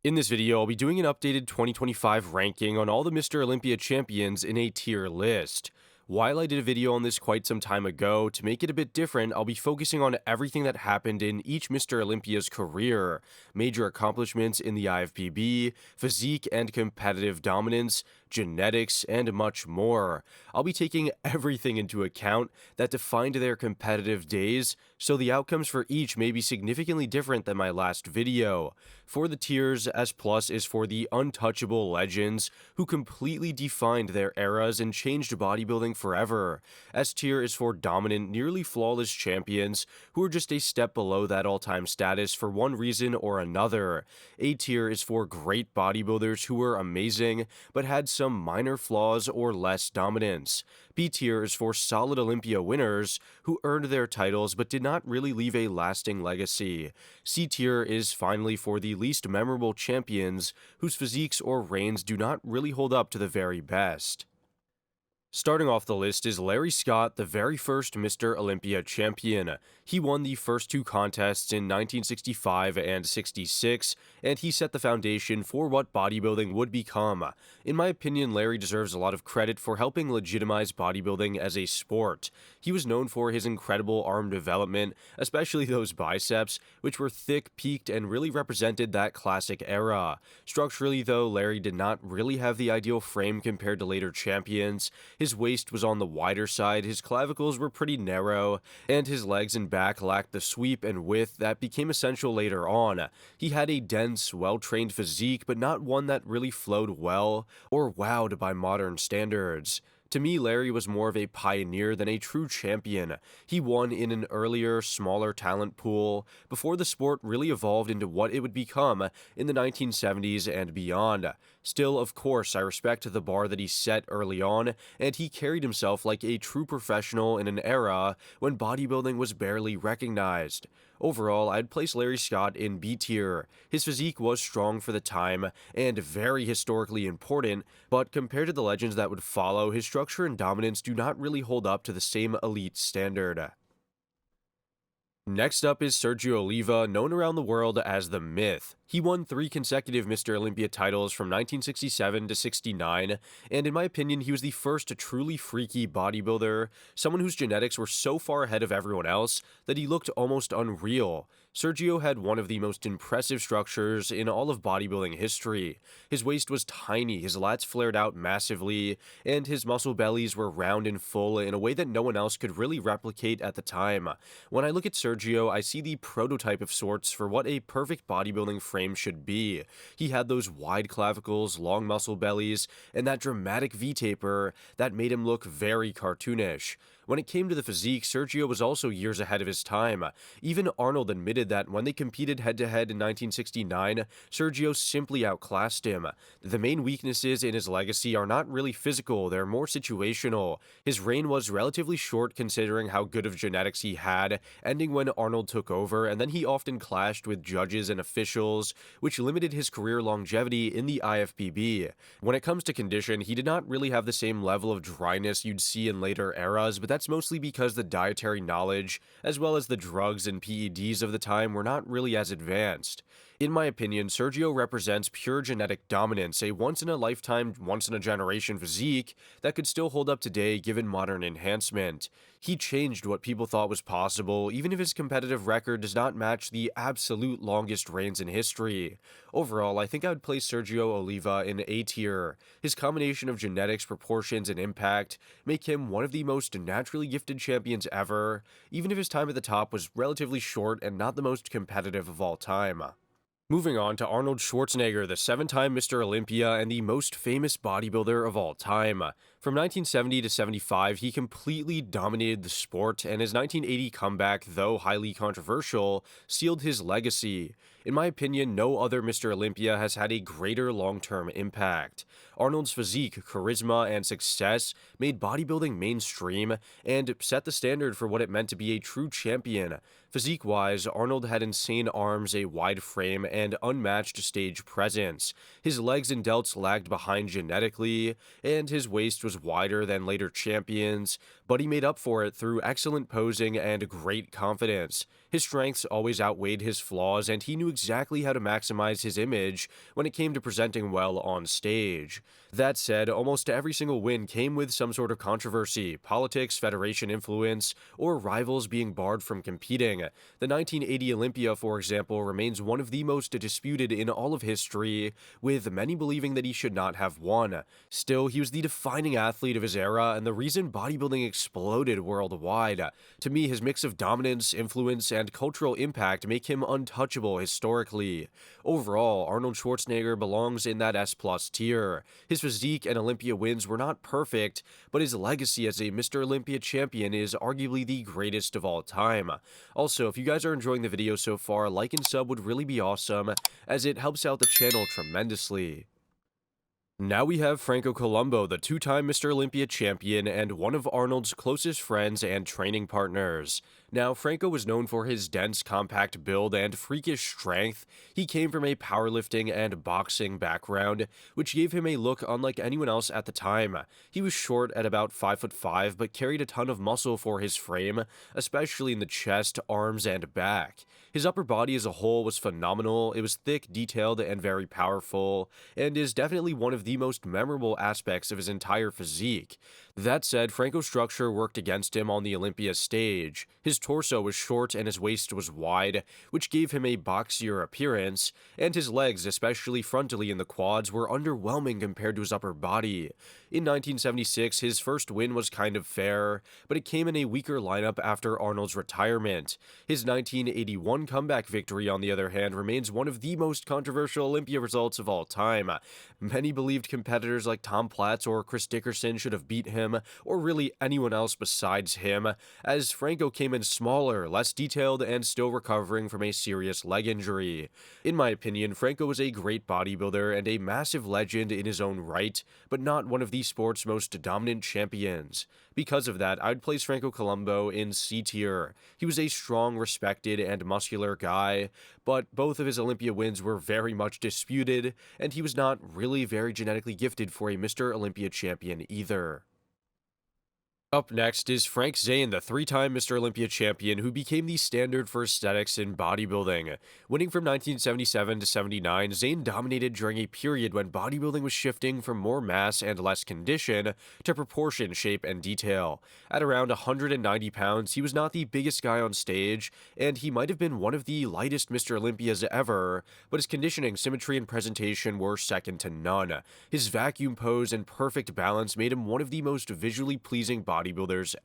In this video, I'll be doing an updated 2025 ranking on all the Mr. Olympia champions in a tier list. While I did a video on this quite some time ago, to make it a bit different, I'll be focusing on everything that happened in each Mr. Olympia's career, major accomplishments in the IFBB, physique and competitive dominance, genetics, and much more. I'll be taking everything into account that defined their competitive days, so the outcomes for each may be significantly different than my last video. For the tiers, S+ is for the untouchable legends who completely defined their eras and changed bodybuilding forever. S tier is for dominant, nearly flawless champions who are just a step below that all-time status for one reason or another. A tier is for great bodybuilders who were amazing but had some minor flaws or less dominance. B tier is for solid Olympia winners who earned their titles but did not really leave a lasting legacy. C tier is finally for the least memorable champions whose physiques or reigns do not really hold up to the very best. Starting off the list is Larry Scott, the very first Mr. Olympia champion. He won the first two contests in 1965 and 66, and he set the foundation for what bodybuilding would become. In my opinion, Larry deserves a lot of credit for helping legitimize bodybuilding as a sport. He was known for his incredible arm development, especially those biceps, which were thick, peaked, and really represented that classic era. Structurally, though, Larry did not really have the ideal frame compared to later champions. His waist was on the wider side, his clavicles were pretty narrow, and his legs and back lacked the sweep and width that became essential later on. He had a dense, well-trained physique, but not one that really flowed well or wowed by modern standards. To me, Larry was more of a pioneer than a true champion. He won in an earlier, smaller talent pool before the sport really evolved into what it would become in the 1970s and beyond. Still, of course, I respect the bar that he set early on, and he carried himself like a true professional in an era when bodybuilding was barely recognized. Overall, I'd place Larry Scott in B tier. His physique was strong for the time and very historically important, but compared to the legends that would follow, his structure and dominance do not really hold up to the same elite standard. Next up is Sergio Oliva, known around the world as the Myth. He won 3 consecutive Mr. Olympia titles from 1967 to 69, and in my opinion, he was the first truly freaky bodybuilder, someone whose genetics were so far ahead of everyone else that he looked almost unreal. Sergio had one of the most impressive structures in all of bodybuilding history. His waist was tiny, his lats flared out massively, and his muscle bellies were round and full in a way that no one else could really replicate at the time. When I look at Sergio, I see the prototype of sorts for what a perfect bodybuilding frame should be. He had those wide clavicles, long muscle bellies, and that dramatic V-taper that made him look very cartoonish. When it came to the physique, Sergio was also years ahead of his time. Even Arnold admitted that when they competed head-to-head in 1969, Sergio simply outclassed him. The main weaknesses in his legacy are not really physical, they're more situational. His reign was relatively short considering how good of genetics he had, ending when Arnold took over, and then he often clashed with judges and officials, which limited his career longevity in the IFBB. When it comes to condition, he did not really have the same level of dryness you'd see in later eras, but that's mostly because the dietary knowledge, as well as the drugs and PEDs of the time, were not really as advanced. In my opinion, Sergio represents pure genetic dominance, a once-in-a-lifetime, once-in-a-generation physique that could still hold up today given modern enhancement. He changed what people thought was possible, even if his competitive record does not match the absolute longest reigns in history. Overall, I think I would place Sergio Oliva in A tier. His combination of genetics, proportions, and impact make him one of the most naturally gifted champions ever, even if his time at the top was relatively short and not the most competitive of all time. Moving on to Arnold Schwarzenegger, the 7-time Mr. Olympia and the most famous bodybuilder of all time. From 1970 to 75, he completely dominated the sport, and his 1980 comeback, though highly controversial, sealed his legacy. In my opinion, no other Mr. Olympia has had a greater long-term impact. Arnold's physique, charisma, and success made bodybuilding mainstream and set the standard for what it meant to be a true champion. Physique-wise, Arnold had insane arms, a wide frame, and unmatched stage presence. His legs and delts lagged behind genetically, and his waist was wider than later champions, but he made up for it through excellent posing and great confidence. His strengths always outweighed his flaws, and he knew exactly how to maximize his image when it came to presenting well on stage. That said, almost every single win came with some sort of controversy, politics, federation influence, or rivals being barred from competing. The 1980 Olympia, for example, remains one of the most disputed in all of history, with many believing that he should not have won. Still, he was the defining athlete of his era and the reason bodybuilding exploded worldwide. To me, his mix of dominance, influence, and cultural impact make him untouchable historically. Overall, Arnold Schwarzenegger belongs in that S+ tier. His physique and Olympia wins were not perfect, but his legacy as a Mr. Olympia champion is arguably the greatest of all time. Also, if you guys are enjoying the video so far, like and sub would really be awesome, as it helps out the channel tremendously. Now we have Franco Columbo, the two-time Mr. Olympia champion and one of Arnold's closest friends and training partners. Now, Franco was known for his dense, compact build and freakish strength. He came from a powerlifting and boxing background, which gave him a look unlike anyone else at the time. He was short at about 5'5", but carried a ton of muscle for his frame, especially in the chest, arms, and back. His upper body as a whole was phenomenal. It was thick, detailed, and very powerful, and is definitely one of the most memorable aspects of his entire physique. That said, Franco's structure worked against him on the Olympia stage. His torso was short and his waist was wide, which gave him a boxier appearance, and his legs, especially frontally in the quads, were underwhelming compared to his upper body. In 1976, his first win was kind of fair, but it came in a weaker lineup after Arnold's retirement. His 1981 comeback victory, on the other hand, remains one of the most controversial Olympia results of all time. Many believed competitors like Tom Platz or Chris Dickerson should have beat him, or really anyone else besides him, as Franco came in smaller, less detailed, and still recovering from a serious leg injury. In my opinion, Franco was a great bodybuilder and a massive legend in his own right, but not one of the sport's most dominant champions. Because of that, I'd place Franco Columbo in C tier. He was a strong, respected, and muscular guy, but both of his Olympia wins were very much disputed, and he was not really very genetically gifted for a Mr. Olympia champion either. Up next is Frank Zane, the three-time Mr. Olympia champion who became the standard for aesthetics in bodybuilding. Winning from 1977 to 79, Zane dominated during a period when bodybuilding was shifting from more mass and less condition to proportion, shape, and detail. At around 190 pounds, he was not the biggest guy on stage, and he might have been one of the lightest Mr. Olympias ever, but his conditioning, symmetry, and presentation were second to none. His vacuum pose and perfect balance made him one of the most visually pleasing bodybuilders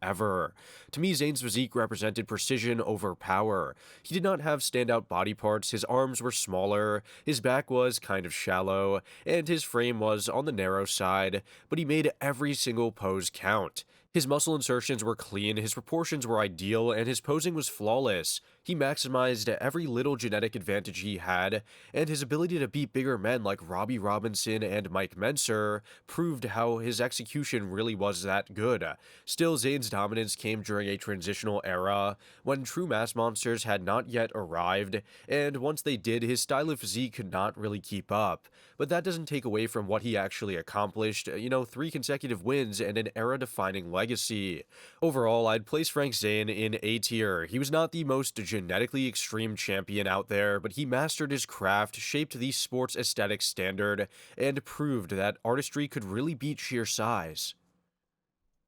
ever. To me, Zane's physique represented precision over power. He did not have standout body parts, his arms were smaller, his back was kind of shallow, and his frame was on the narrow side, but he made every single pose count. His muscle insertions were clean, his proportions were ideal, and his posing was flawless. He maximized every little genetic advantage he had, and his ability to beat bigger men like Robbie Robinson and Mike Menser proved how his execution really was that good. Still, Zane's dominance came during a transitional era, when true mass monsters had not yet arrived, and once they did, his style of physique could not really keep up. But that doesn't take away from what he actually accomplished, 3 consecutive wins and an era-defining legacy. Overall, I'd place Frank Zane in A tier. He was not the most genetically extreme champion out there, but he mastered his craft, shaped the sport's aesthetic standard, and proved that artistry could really beat sheer size.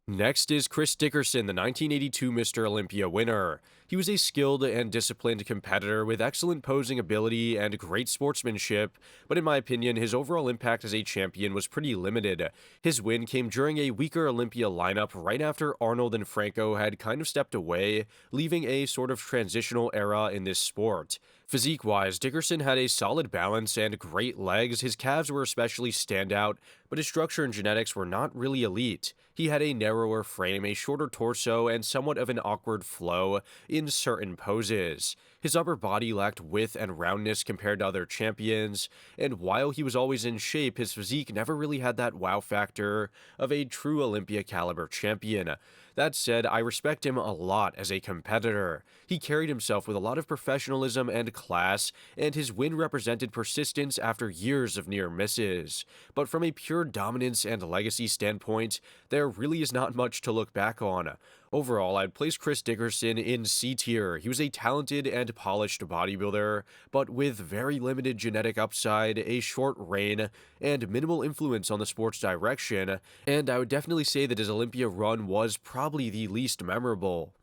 Next is Chris Dickerson, the 1982 Mr. Olympia winner. He was a skilled and disciplined competitor with excellent posing ability and great sportsmanship, but in my opinion, his overall impact as a champion was pretty limited. His win came during a weaker Olympia lineup right after Arnold and Franco had kind of stepped away, leaving a sort of transitional era in this sport. Physique-wise, Dickerson had a solid balance and great legs. His calves were especially standout, but his structure and genetics were not really elite. He had a narrower frame, a shorter torso, and somewhat of an awkward flow in certain poses. His upper body lacked width and roundness compared to other champions, and while he was always in shape, his physique never really had that wow factor of a true Olympia caliber champion. That said, I respect him a lot as a competitor. He carried himself with a lot of professionalism and class, and his win represented persistence after years of near misses. But from a pure dominance and legacy standpoint, there really is not much to look back on. Overall, I'd place Chris Dickerson in C tier. He was a talented and polished bodybuilder, but with very limited genetic upside, a short reign, and minimal influence on the sport's direction, and I would definitely say that his Olympia run was probably the least memorable.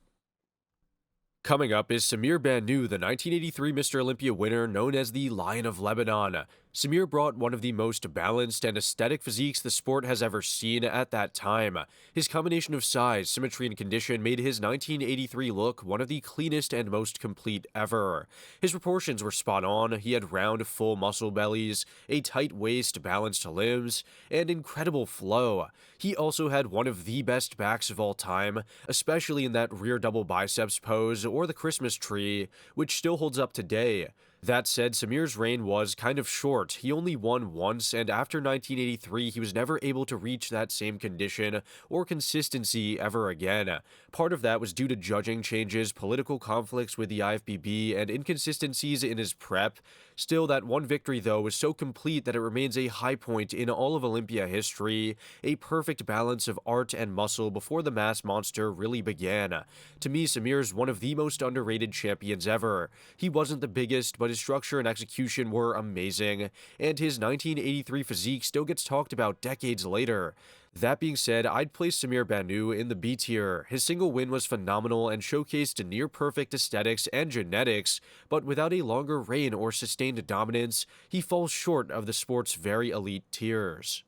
Coming up is Samir Bannout, the 1983 Mr. Olympia winner known as the Lion of Lebanon. Samir brought one of the most balanced and aesthetic physiques the sport has ever seen at that time. His combination of size, symmetry, and condition made his 1983 look one of the cleanest and most complete ever. His proportions were spot on. He had round, full muscle bellies, a tight waist, balanced limbs, and incredible flow. He also had one of the best backs of all time, especially in that rear double biceps pose or the Christmas tree, which still holds up today. That said, Samir's reign was kind of short. He only won once, and after 1983, he was never able to reach that same condition or consistency ever again. Part of that was due to judging changes, political conflicts with the IFBB, and inconsistencies in his prep. Still, that one victory, though, was so complete that it remains a high point in all of Olympia history, a perfect balance of art and muscle before the mass monster really began. To me, Samir's one of the most underrated champions ever. He wasn't the biggest, but his structure and execution were amazing, and his 1983 physique still gets talked about decades later. That being said, I'd place Samir Bannout in the B tier. His single win was phenomenal and showcased near-perfect aesthetics and genetics, but without a longer reign or sustained dominance, he falls short of the sport's very elite tiers.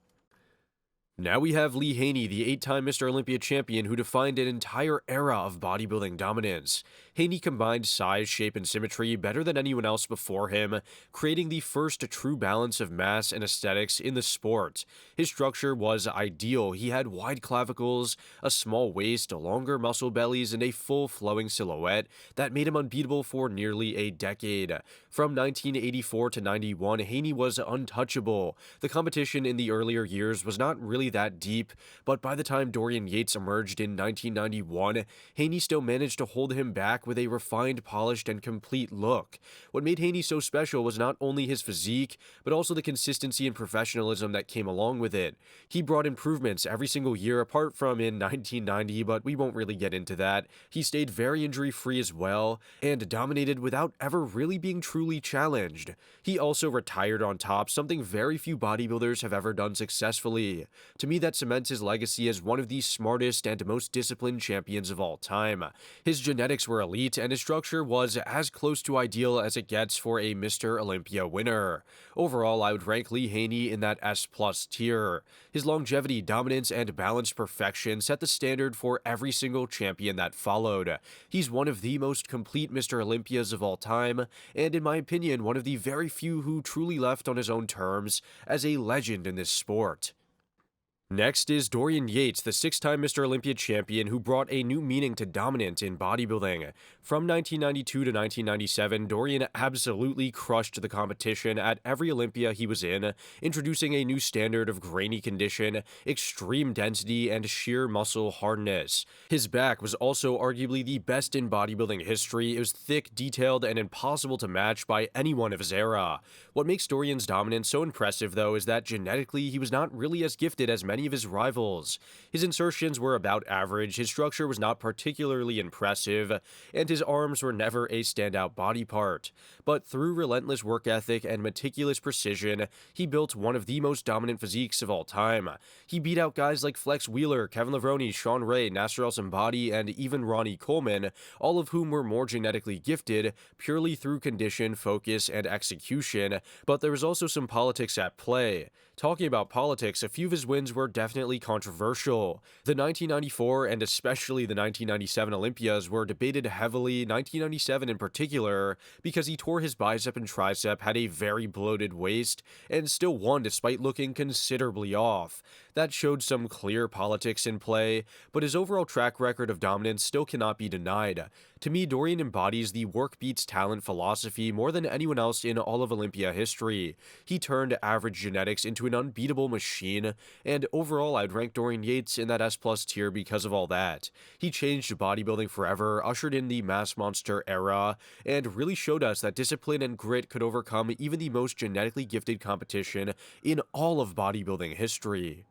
Now we have Lee Haney, the 8-time Mr. Olympia champion who defined an entire era of bodybuilding dominance. Haney combined size, shape, and symmetry better than anyone else before him, creating the first true balance of mass and aesthetics in the sport. His structure was ideal. He had wide clavicles, a small waist, longer muscle bellies, and a full flowing silhouette that made him unbeatable for nearly a decade. From 1984 to 91, Haney was untouchable. The competition in the earlier years was not really that deep, but by the time Dorian Yates emerged in 1991, Haney still managed to hold him back with a refined, polished, and complete look. What made Haney so special was not only his physique, but also the consistency and professionalism that came along with it. He brought improvements every single year, apart from in 1990, but we won't really get into that. He stayed very injury-free as well, and dominated without ever really being truly challenged. He also retired on top, something very few bodybuilders have ever done successfully. To me, that cements his legacy as one of the smartest and most disciplined champions of all time. His genetics were elite, and his structure was as close to ideal as it gets for a Mr. Olympia winner. Overall, I would rank Lee Haney in that S+ tier. His longevity, dominance, and balanced perfection set the standard for every single champion that followed. He's one of the most complete Mr. Olympias of all time, and in my opinion, one of the very few who truly left on his own terms as a legend in this sport. Next is Dorian Yates, the 6-time Mr. Olympia champion who brought a new meaning to dominant in bodybuilding. From 1992 to 1997, Dorian absolutely crushed the competition at every Olympia he was in, introducing a new standard of grainy condition, extreme density, and sheer muscle hardness. His back was also arguably the best in bodybuilding history. It was thick, detailed, and impossible to match by anyone of his era. What makes Dorian's dominance so impressive, though, is that genetically he was not really as gifted as many of his rivals. His insertions were about average, his structure was not particularly impressive, and his arms were never a standout body part. But through relentless work ethic and meticulous precision, he built one of the most dominant physiques of all time. He beat out guys like Flex Wheeler, Kevin Levrone, Shawn Rhoden, Nasser El Sambadi, and even Ronnie Coleman, all of whom were more genetically gifted purely through condition, focus, and execution, but there was also some politics at play. Talking about politics, a few of his wins were definitely controversial. The 1994 and especially the 1997 Olympias were debated heavily, 1997 in particular, because he tore his bicep and tricep, had a very bloated waist, and still won despite looking considerably off. That showed some clear politics in play, but his overall track record of dominance still cannot be denied. To me, Dorian embodies the work beats talent philosophy more than anyone else in all of Olympia history. He turned average genetics into an unbeatable machine, and overall I'd rank Dorian Yates in that S+ tier because of all that. He changed bodybuilding forever, ushered in the mass monster era, and really showed us that discipline and grit could overcome even the most genetically gifted competition in all of bodybuilding history.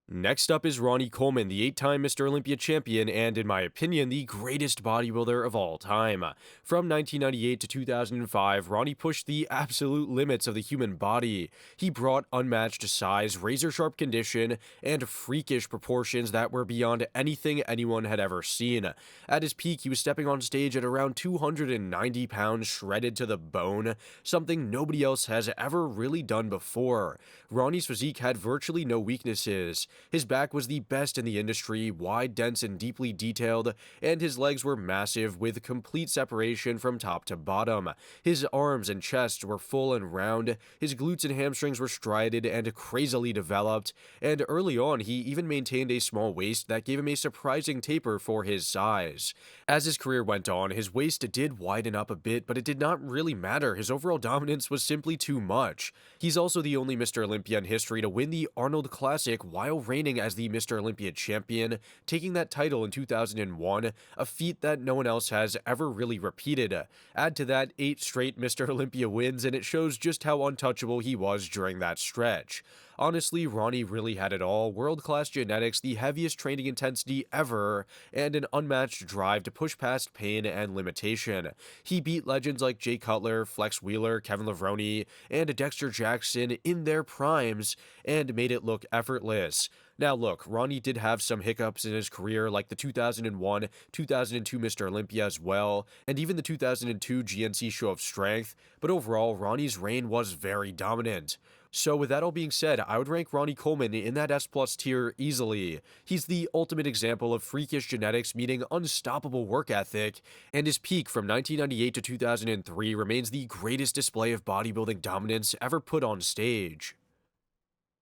Next up is Ronnie Coleman, the 8-time Mr. Olympia champion and, in my opinion, the greatest bodybuilder of all time. From 1998 to 2005, Ronnie pushed the absolute limits of the human body. He brought unmatched size, razor-sharp condition, and freakish proportions that were beyond anything anyone had ever seen. At his peak, he was stepping on stage at around 290 pounds shredded to the bone, something nobody else has ever really done before. Ronnie's physique had virtually no weaknesses. His back was the best in the industry, wide, dense, and deeply detailed, and his legs were massive with complete separation from top to bottom. His arms and chest were full and round, his glutes and hamstrings were striated and crazily developed, and early on he even maintained a small waist that gave him a surprising taper for his size. As his career went on, his waist did widen up a bit, but it did not really matter. His overall dominance was simply too much. He's also the only Mr. Olympia in history to win the Arnold Classic while reigning as the Mr. Olympia champion, taking that title in 2001, a feat that no one else has ever really repeated. Add to that 8 straight Mr. Olympia wins, and it shows just how untouchable he was during that stretch. Honestly, Ronnie really had it all: world-class genetics, the heaviest training intensity ever, and an unmatched drive to push past pain and limitation. He beat legends like Jay Cutler, Flex Wheeler, Kevin Levrone, and Dexter Jackson in their primes, and made it look effortless. Now look, Ronnie did have some hiccups in his career, like the 2001, 2002 Mr. Olympia as well, and even the 2002 GNC Show of Strength, but overall, Ronnie's reign was very dominant. So with that all being said, I would rank Ronnie Coleman in that S+ tier easily. He's the ultimate example of freakish genetics meeting unstoppable work ethic, and his peak from 1998 to 2003 remains the greatest display of bodybuilding dominance ever put on stage.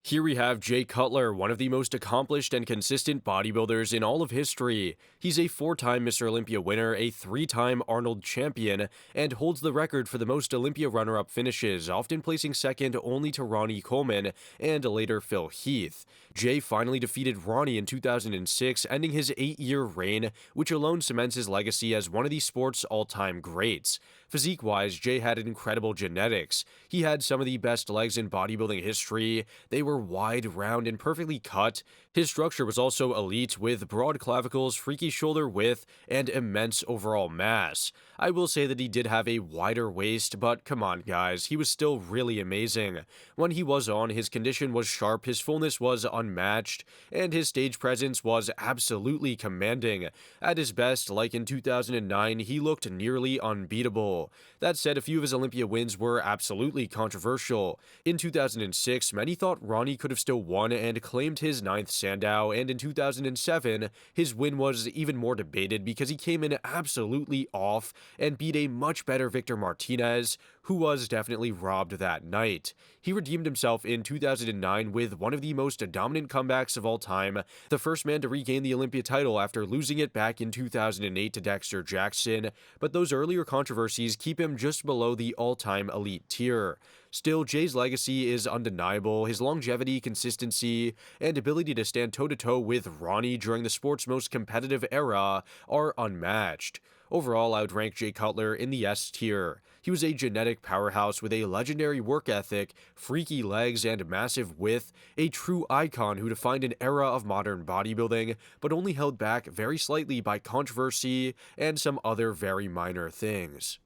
Here we have Jay Cutler, one of the most accomplished and consistent bodybuilders in all of history. He's a 4-time Mr. Olympia winner, a 3-time Arnold champion, and holds the record for the most Olympia runner-up finishes, often placing second only to Ronnie Coleman and later Phil Heath. Jay finally defeated Ronnie in 2006, ending his 8-year reign, which alone cements his legacy as one of the sport's all-time greats. Physique-wise, Jay had incredible genetics. He had some of the best legs in bodybuilding history. They were wide, round, and perfectly cut. His structure was also elite, with broad clavicles, freaky shoulder width, and immense overall mass. I will say that he did have a wider waist, but come on guys, he was still really amazing. When he was on, his condition was sharp, his fullness was unmatched, and his stage presence was absolutely commanding. At his best, like in 2009, he looked nearly unbeatable. That said, a few of his Olympia wins were absolutely controversial. In 2006, many thought Ronnie could have still won and claimed his 9th Sandow, and in 2007, his win was even more debated because he came in absolutely off and beat a much better Victor Martinez, who was definitely robbed that night. He redeemed himself in 2009 with one of the most dominant comebacks of all time, the first man to regain the Olympia title after losing it back in 2008 to Dexter Jackson, but those earlier controversies keep him just below the all-time elite tier. Still, Jay's legacy is undeniable. His longevity, consistency, and ability to stand toe-to-toe with Ronnie during the sport's most competitive era are unmatched. Overall, I would rank Jay Cutler in the S tier. He was a genetic powerhouse with a legendary work ethic, freaky legs, and massive width, a true icon who defined an era of modern bodybuilding, but only held back very slightly by controversy and some other very minor things.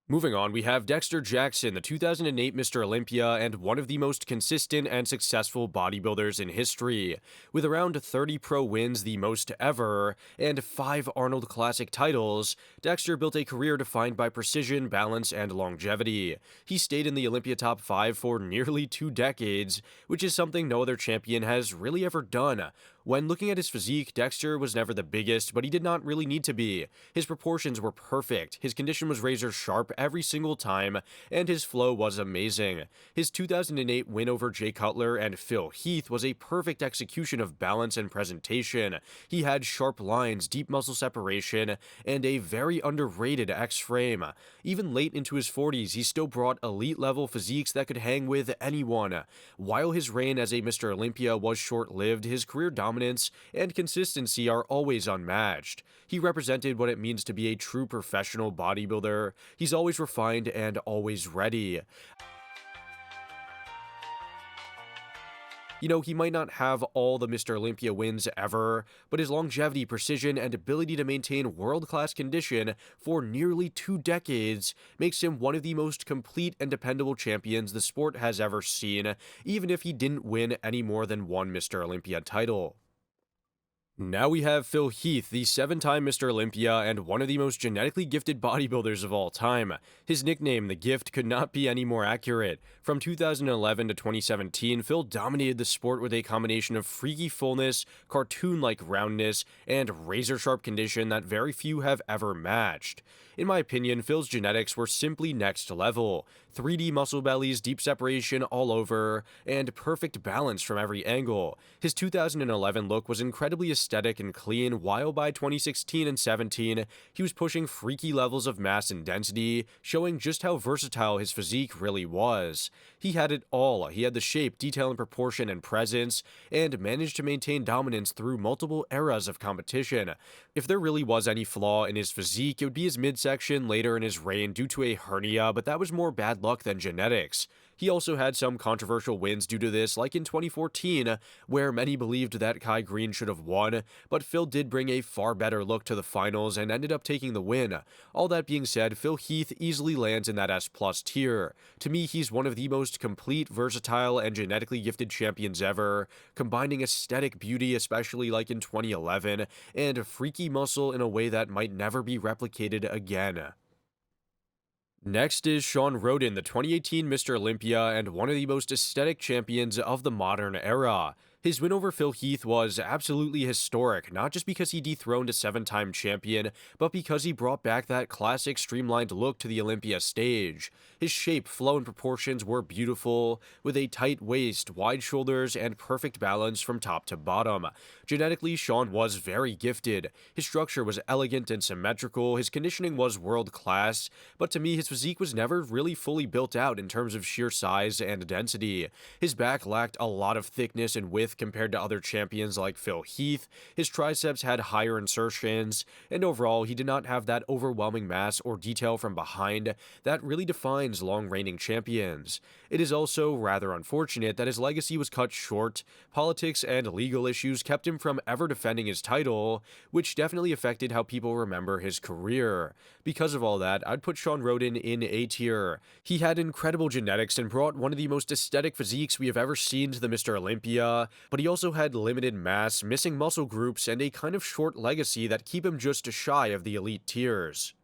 Moving on, we have Dexter Jackson, the 2008 Mr. Olympia and one of the most consistent and successful bodybuilders in history. With around 30 pro wins, the most ever, and 5 Arnold Classic titles, Dexter built a career defined by precision, balance, and longevity. He stayed in the Olympia top 5 for nearly 2 decades, which is something no other champion has really ever done. When looking at his physique, Dexter was never the biggest, but he did not really need to be. His proportions were perfect, his condition was razor sharp every single time, and his flow was amazing. His 2008 win over Jay Cutler and Phil Heath was a perfect execution of balance and presentation. He had sharp lines, deep muscle separation, and a very underrated X-frame. Even late into his 40s, he still brought elite-level physiques that could hang with anyone. While his reign as a Mr. Olympia was short-lived, his career dominance and consistency are always unmatched. He represented what it means to be a true professional bodybuilder. He's always refined and always ready. He might not have all the Mr. Olympia wins ever, but his longevity, precision, and ability to maintain world-class condition for nearly 2 decades makes him one of the most complete and dependable champions the sport has ever seen, even if he didn't win any more than one Mr. Olympia title. Now we have Phil Heath, the 7-time Mr. Olympia and one of the most genetically gifted bodybuilders of all time. His nickname, The Gift, could not be any more accurate. From 2011 to 2017, Phil dominated the sport with a combination of freaky fullness, cartoon-like roundness, and razor-sharp condition that very few have ever matched. In my opinion, Phil's genetics were simply next level. 3D muscle bellies, deep separation all over, and perfect balance from every angle. His 2011 look was incredibly aesthetic and clean, while by 2016 and 17, he was pushing freaky levels of mass and density, showing just how versatile his physique really was. He had it all. He had the shape, detail and proportion and presence, and managed to maintain dominance through multiple eras of competition. If there really was any flaw in his physique, it would be his midsection later in his reign due to a hernia, but that was more bad luck than genetics. He also had some controversial wins due to this, like in 2014, where many believed that Kai Green should have won, but Phil did bring a far better look to the finals and ended up taking the win. All that being said, Phil Heath easily lands in that S+ tier. To me, he's one of the most complete, versatile, and genetically gifted champions ever, combining aesthetic beauty, especially like in 2011, and freaky muscle in a way that might never be replicated again. Next is Shawn Rhoden, the 2018 Mr. Olympia and one of the most aesthetic champions of the modern era. His win over Phil Heath was absolutely historic, not just because he dethroned a 7-time champion, but because he brought back that classic streamlined look to the Olympia stage. His shape, flow, and proportions were beautiful, with a tight waist, wide shoulders, and perfect balance from top to bottom. Genetically, Shawn was very gifted. His structure was elegant and symmetrical, his conditioning was world-class, but to me, his physique was never really fully built out in terms of sheer size and density. His back lacked a lot of thickness and width compared to other champions like Phil Heath, his triceps had higher insertions, and overall he did not have that overwhelming mass or detail from behind that really defines long-reigning champions. It is also rather unfortunate that his legacy was cut short. Politics and legal issues kept him from ever defending his title, which definitely affected how people remember his career. Because of all that, I'd put Shawn Rhoden in A tier. He had incredible genetics and brought one of the most aesthetic physiques we have ever seen to the Mr. Olympia, but he also had limited mass, missing muscle groups, and a kind of short legacy that keep him just shy of the elite tiers.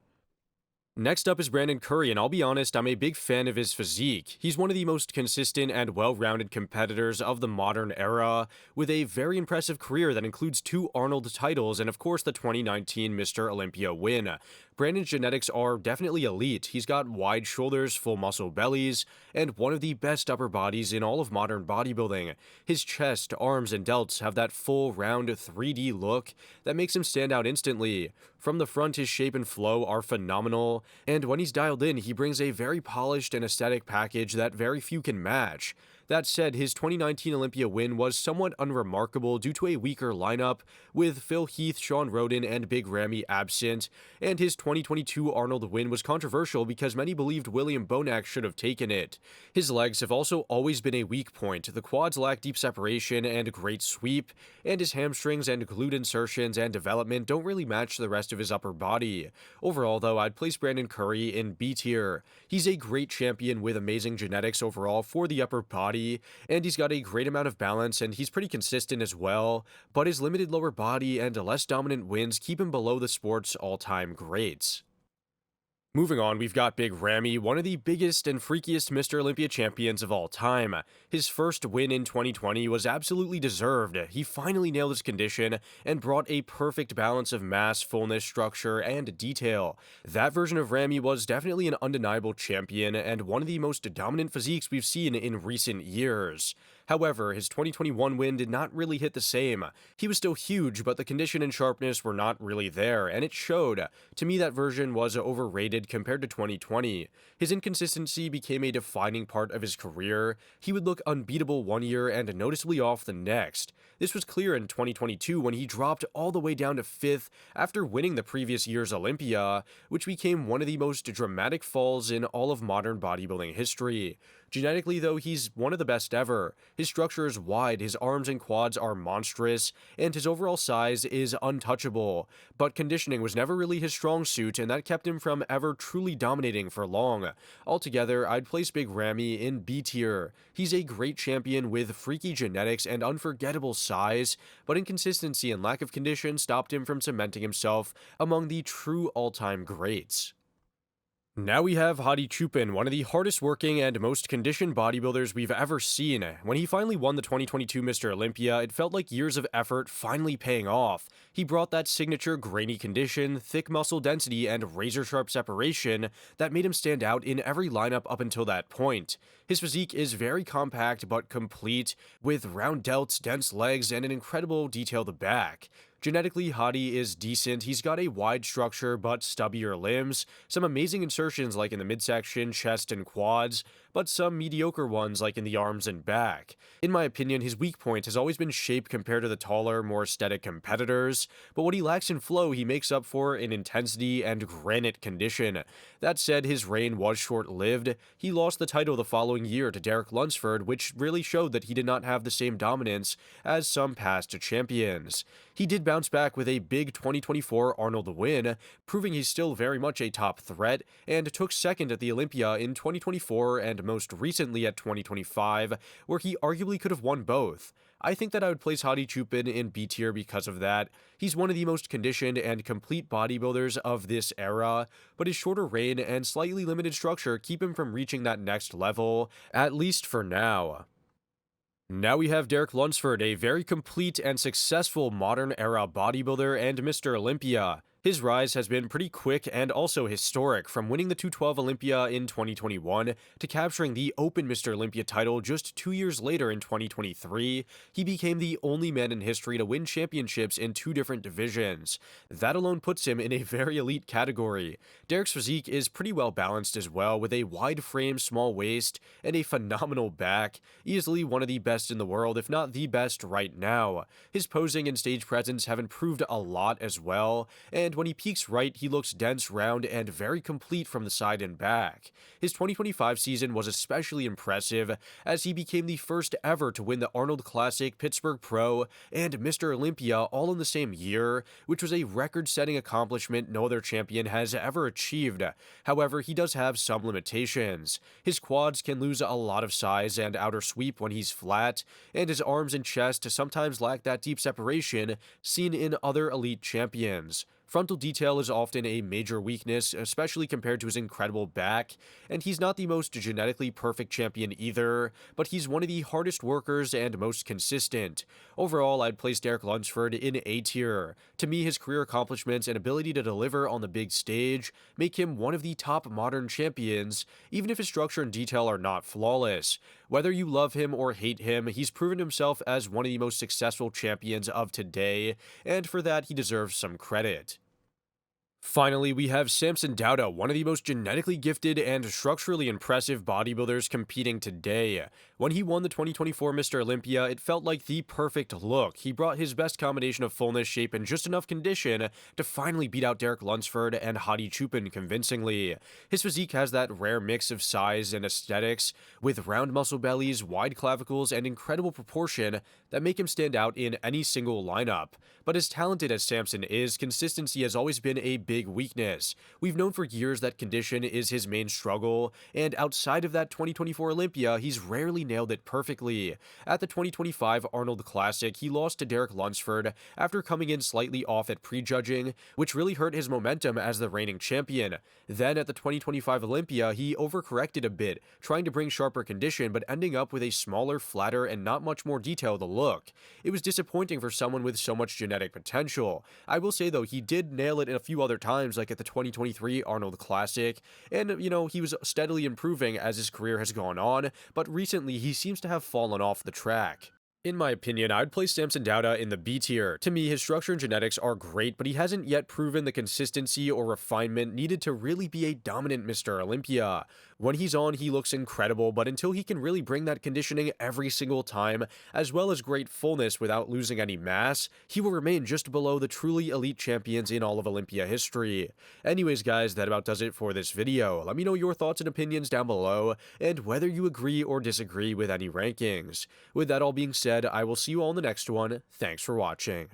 Next up is Brandon Curry, and I'll be honest, I'm a big fan of his physique. He's one of the most consistent and well-rounded competitors of the modern era, with a very impressive career that includes 2 Arnold titles and of course the 2019 Mr. Olympia win. Brandon's genetics are definitely elite. He's got wide shoulders, full muscle bellies, and one of the best upper bodies in all of modern bodybuilding. His chest, arms, and delts have that full, round 3D look that makes him stand out instantly. From the front, his shape and flow are phenomenal, and when he's dialed in, he brings a very polished and aesthetic package that very few can match. That said, his 2019 Olympia win was somewhat unremarkable due to a weaker lineup, with Phil Heath, Shawn Rhoden, and Big Ramy absent, and his 2022 Arnold win was controversial because many believed William Bonac should have taken it. His legs have also always been a weak point. The quads lack deep separation and great sweep, and his hamstrings and glute insertions and development don't really match the rest of his upper body. Overall, though, I'd place Brandon Curry in B tier. He's a great champion with amazing genetics overall for the upper body, and he's got a great amount of balance, and he's pretty consistent as well, but his limited lower body and less dominant wins keep him below the sport's all-time greats. Moving on, we've got Big Ramy, one of the biggest and freakiest Mr. Olympia champions of all time. His first win in 2020 was absolutely deserved. He finally nailed his condition and brought a perfect balance of mass, fullness, structure, and detail. That version of Ramy was definitely an undeniable champion and one of the most dominant physiques we've seen in recent years. However, his 2021 win did not really hit the same. He was still huge, but the condition and sharpness were not really there, and it showed. To me, that version was overrated compared to 2020. His inconsistency became a defining part of his career. He would look unbeatable one year and noticeably off the next. This was clear in 2022 when he dropped all the way down to 5th after winning the previous year's Olympia, which became one of the most dramatic falls in all of modern bodybuilding history. Genetically, though, he's one of the best ever. His structure is wide, his arms and quads are monstrous, and his overall size is untouchable. But conditioning was never really his strong suit, and that kept him from ever truly dominating for long. Altogether, I'd place Big Ramy in B tier. He's a great champion with freaky genetics and unforgettable size, but inconsistency and lack of condition stopped him from cementing himself among the true all-time greats. Now we have Hadi Choopan, one of the hardest working and most conditioned bodybuilders we've ever seen. When he finally won the 2022 Mr. Olympia, it felt like years of effort finally paying off. He brought that signature grainy condition, thick muscle density, and razor-sharp separation that made him stand out in every lineup up until that point. His physique is very compact but complete, with round delts, dense legs, and an incredible detailed back. Genetically, Hadi is decent. He's got a wide structure but stubbier limbs, some amazing insertions like in the midsection, chest, and quads, but some mediocre ones like in the arms and back. In my opinion, his weak point has always been shape compared to the taller, more aesthetic competitors, but what he lacks in flow he makes up for in intensity and granite condition. That said, his reign was short-lived. He lost the title the following year to Derek Lunsford, which really showed that he did not have the same dominance as some past champions. He did bounce back with a big 2024 Arnold win, proving he's still very much a top threat, and took second at the Olympia in 2024 and most recently at 2025, where he arguably could have won both. I think that I would place Hadi Choopan in B tier because of that. He's one of the most conditioned and complete bodybuilders of this era, but his shorter reign and slightly limited structure keep him from reaching that next level, at least for now. Now we have Derek Lunsford, a very complete and successful modern-era bodybuilder and Mr. Olympia. His rise has been pretty quick and also historic, from winning the 212 Olympia in 2021 to capturing the Open Mr. Olympia title just 2 years later in 2023. He became the only man in history to win championships in 2 different divisions. That alone puts him in a very elite category. Derek's physique is pretty well balanced as well, with a wide frame, small waist, and a phenomenal back. Easily one of the best in the world, if not the best right now. His posing and stage presence have improved a lot as well, and when he peaks right, he looks dense, round, and very complete from the side and back. His 2025 season was especially impressive, as he became the first ever to win the Arnold Classic, Pittsburgh Pro, and Mr. Olympia all in the same year, which was a record-setting accomplishment no other champion has ever achieved. However, he does have some limitations. His quads can lose a lot of size and outer sweep when he's flat, and his arms and chest sometimes lack that deep separation seen in other elite champions. Frontal detail is often a major weakness, especially compared to his incredible back, and he's not the most genetically perfect champion either, but he's one of the hardest workers and most consistent. Overall, I'd place Derek Lunsford in A tier. To me, his career accomplishments and ability to deliver on the big stage make him one of the top modern champions, even if his structure and detail are not flawless. Whether you love him or hate him, he's proven himself as one of the most successful champions of today, and for that he deserves some credit. Finally, we have Samson Dauda, one of the most genetically gifted and structurally impressive bodybuilders competing today. When he won the 2024 Mr. Olympia, it felt like the perfect look. He brought his best combination of fullness, shape, and just enough condition to finally beat out Derek Lunsford and Hadi Choopan convincingly. His physique has that rare mix of size and aesthetics, with round muscle bellies, wide clavicles, and incredible proportion that make him stand out in any single lineup. But as talented as Samson is, consistency has always been a big big weakness. We've known for years that condition is his main struggle, and outside of that 2024 Olympia, he's rarely nailed it perfectly. At the 2025 Arnold Classic, he lost to Derek Lunsford after coming in slightly off at prejudging, which really hurt his momentum as the reigning champion. Then at the 2025 Olympia, he overcorrected a bit, trying to bring sharper condition, but ending up with a smaller, flatter, and not much more detailed look. It was disappointing for someone with so much genetic potential. I will say though, he did nail it in a few other times, like at the 2023 Arnold Classic, and he was steadily improving as his career has gone on, but recently he seems to have fallen off the track. In my opinion, I'd place Samson Dauda in the B tier. To me, his structure and genetics are great, but he hasn't yet proven the consistency or refinement needed to really be a dominant Mr. Olympia. When he's on, he looks incredible, but until he can really bring that conditioning every single time, as well as great fullness without losing any mass, he will remain just below the truly elite champions in all of Olympia history. Anyways guys, that about does it for this video. Let me know your thoughts and opinions down below, and whether you agree or disagree with any rankings. With that all being said, I will see you all in the next one. Thanks for watching.